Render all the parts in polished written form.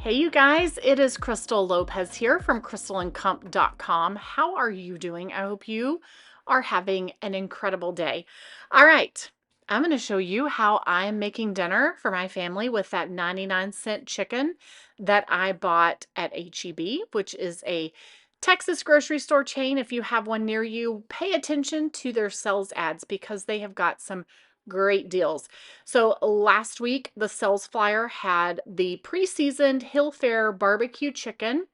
Hey you guys, it is Crystal Lopez here from crystalandcomp.com. How are you doing? I hope you are having an incredible day. All right, I'm going to show you how I'm making dinner for my family with that 99-cent chicken that I bought at HEB, which is a Texas grocery store chain. If you have one near you, pay attention to their sales ads because they have got some great deals. So last week, the sales flyer had the pre-seasoned Hill Fair barbecue chicken.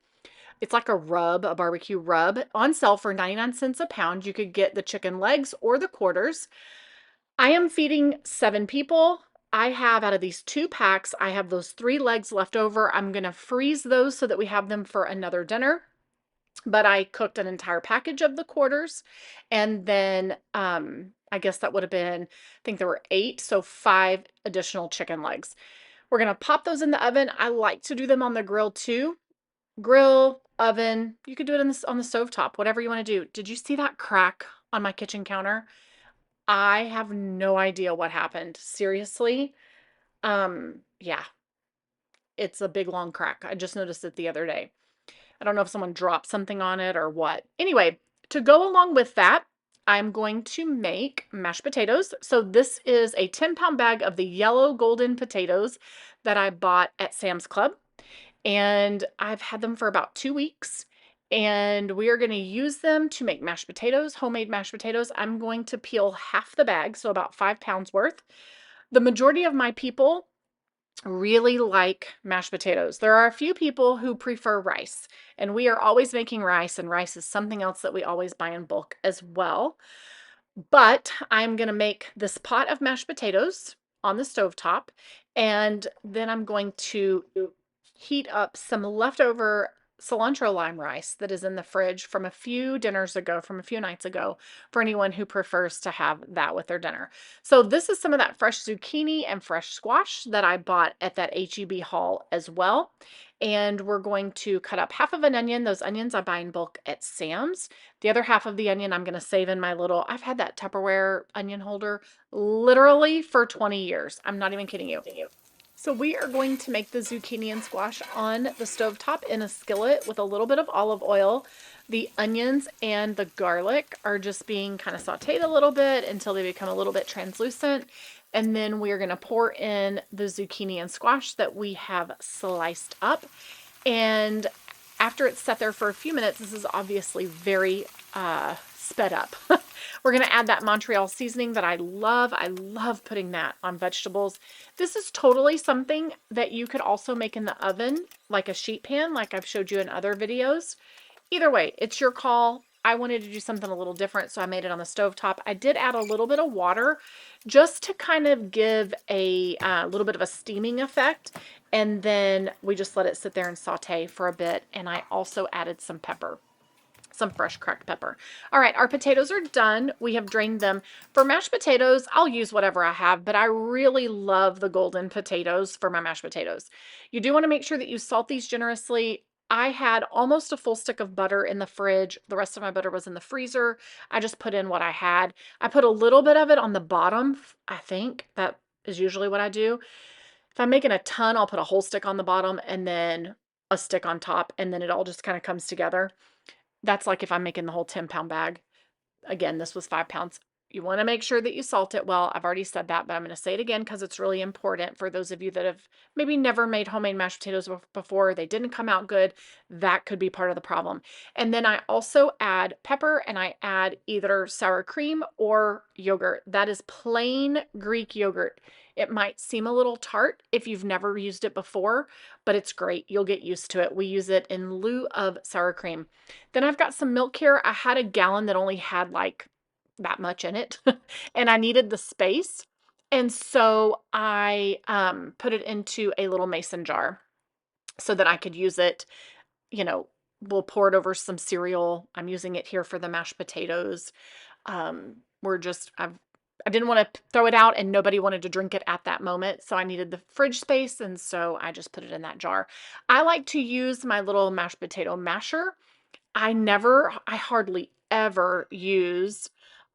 It's like a barbecue rub on sale for 99 cents a pound. You could get the chicken legs or the quarters. I am feeding 7 people. I have out of these 2 packs, I have those 3 legs left over. I'm going to freeze those so that we have them for another dinner. But I cooked an entire package of the quarters, and then I guess that would have been, I think there were 8, so 5 additional chicken legs. We're gonna pop those in the oven. I like to do them on the grill too. Grill, oven, you could do it on the stove top, whatever you want to do. Did you see that crack on my kitchen counter? I have no idea what happened. Seriously. Yeah, it's a big long crack. I just noticed it the other day. I don't know if someone dropped something on it or what. Anyway, to go along with that, I'm going to make mashed potatoes. So this is a 10-pound bag of the yellow golden potatoes that I bought at Sam's Club. And I've had them for about 2 weeks. And we are going to use them to make mashed potatoes, homemade mashed potatoes. I'm going to peel half the bag, so about 5 pounds worth. The majority of my people really like mashed potatoes. There are a few people who prefer rice, and we are always making rice, and rice is something else that we always buy in bulk as well. But I'm going to make this pot of mashed potatoes on the stovetop, and then I'm going to heat up some leftover cilantro lime rice that is in the fridge from a few dinners ago, from a few nights ago, for anyone who prefers to have that with their dinner. So this is some of that fresh zucchini and fresh squash that I bought at that HEB haul as well. And we're going to cut up half of an onion. Those onions I buy in bulk at Sam's. The other half of the onion I'm going to save in my little, I've had that Tupperware onion holder literally for 20 years. I'm not even kidding you. So we are going to make the zucchini and squash on the stovetop in a skillet with a little bit of olive oil. The onions and the garlic are just being kind of sauteed a little bit until they become a little bit translucent. And then we're going to pour in the zucchini and squash that we have sliced up. And after it's set there for a few minutes, this is obviously very sped up. We're going to add that Montreal seasoning that I love. I love putting that on vegetables. This is totally something that you could also make in the oven, like a sheet pan, like I've showed you in other videos. Either way, it's your call. I wanted to do something a little different, so I made it on the stovetop. I did add a little bit of water just to kind of give a little bit of a steaming effect. And then we just let it sit there and saute for a bit. And I also added some pepper. Some fresh cracked pepper. All right, our potatoes are done. We have drained them. For mashed potatoes, I'll use whatever I have, but I really love the golden potatoes for my mashed potatoes. You do want to make sure that you salt these generously. I had almost a full stick of butter in the fridge. The rest of my butter was in the freezer. I just put in what I had. I put a little bit of it on the bottom, I think. That is usually what I do. If I'm making a ton, I'll put a whole stick on the bottom and then a stick on top, and then it all just kind of comes together. That's like if I'm making the whole 10-pound bag. Again, this was 5 pounds. You want to make sure that you salt it well. I've already said that, but I'm going to say it again because it's really important for those of you that have maybe never made homemade mashed potatoes before. They didn't come out good. That could be part of the problem. And then I also add pepper, and I add either sour cream or yogurt. That is plain Greek yogurt. It might seem a little tart if you've never used it before, but it's great. You'll get used to it. We use it in lieu of sour cream. Then I've got some milk here. I had a gallon that only had like that much in it and I needed the space. And so I put it into a little mason jar so that I could use it, you know, we'll pour it over some cereal. I'm using it here for the mashed potatoes. I didn't want to throw it out and nobody wanted to drink it at that moment. So I needed the fridge space. And so I just put it in that jar. I like to use my little mashed potato masher. I hardly ever use,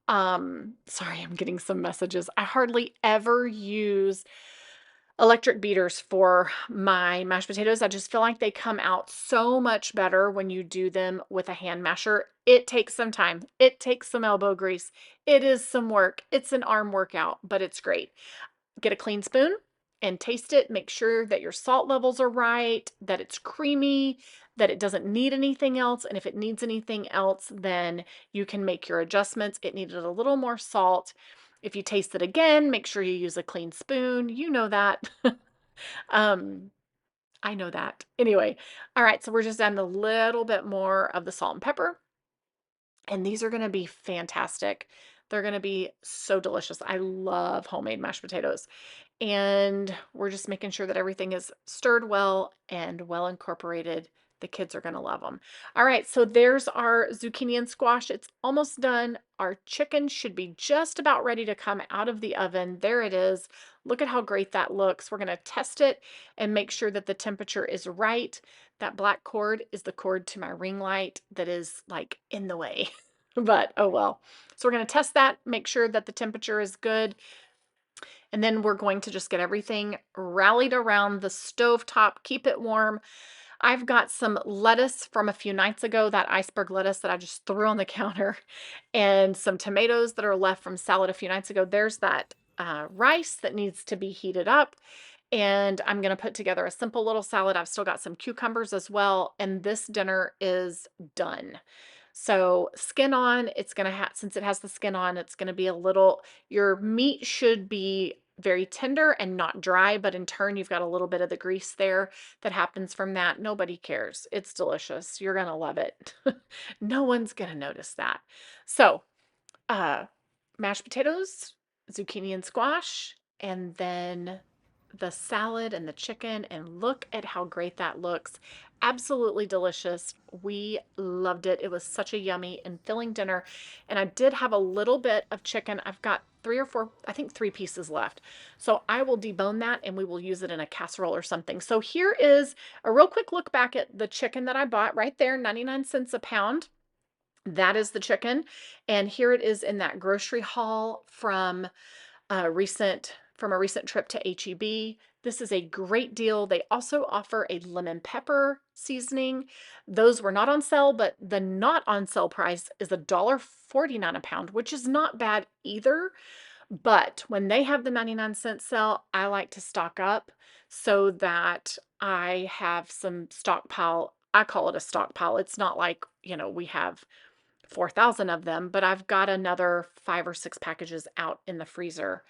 sorry, I'm getting some messages. I hardly ever use electric beaters for my mashed potatoes. I just feel like they come out so much better when you do them with a hand masher. It takes some time. It takes some elbow grease. It is some work. It's an arm workout, but it's great. Get a clean spoon and taste it. Make sure that your salt levels are right, that it's creamy, that it doesn't need anything else. And if it needs anything else, then you can make your adjustments. It needed a little more salt. If you taste it again, make sure you use a clean spoon. You know that. um, I know that. Anyway, all right, so we're just adding a little bit more of the salt and pepper. And these are going to be fantastic. They're going to be so delicious. I love homemade mashed potatoes. And we're just making sure that everything is stirred well and well incorporated. The kids are going to love them. All right, so there's our zucchini and squash. It's almost done. Our chicken should be just about ready to come out of the oven. There it is. Look at how great that looks. We're going to test it and make sure that the temperature is right. That black cord is the cord to my ring light that is like in the way, but oh well. So we're going to test that, make sure that the temperature is good. And then we're going to just get everything rallied around the stove top, keep it warm. I've got some lettuce from a few nights ago, that iceberg lettuce that I just threw on the counter, and some tomatoes that are left from salad a few nights ago. There's that rice that needs to be heated up. And I'm going to put together a simple little salad. I've still got some cucumbers as well. And this dinner is done. So skin on, it's going to have, since it has the skin on, it's going to be a little, your meat should be very tender and not dry, but in turn, you've got a little bit of the grease there that happens from that. Nobody cares. It's delicious. You're going to love it. No one's going to notice that. So, mashed potatoes, zucchini and squash, and then the salad and the chicken, and look at how great that looks. Absolutely delicious. We loved it. It was such a yummy and filling dinner. And I did have a little bit of chicken. I've got 3 or 4, I think 3 pieces left. So I will debone that and we will use it in a casserole or something. So here is a real quick look back at the chicken that I bought right there, 99 cents a pound. That is the chicken. And here it is in that grocery haul from a recent trip to HEB. This is a great deal. They also offer a lemon pepper seasoning. Those were not on sale, but the not on sale price is $1.49 a pound, which is not bad either. But when they have the 99-cent sale, I like to stock up so that I have some stockpile. I call it a stockpile. It's not like, we have 4,000 of them, but I've got another 5 or 6 packages out in the freezer.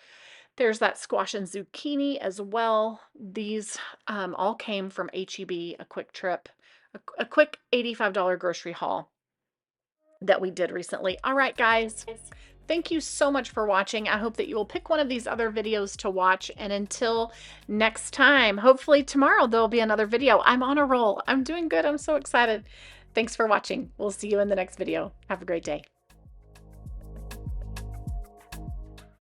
There's that squash and zucchini as well. These all came from HEB, a quick trip, a quick $85 grocery haul that we did recently. All right, guys, thank you so much for watching. I hope that you will pick one of these other videos to watch. And until next time, hopefully tomorrow there'll be another video. I'm on a roll. I'm doing good. I'm so excited. Thanks for watching. We'll see you in the next video. Have a great day.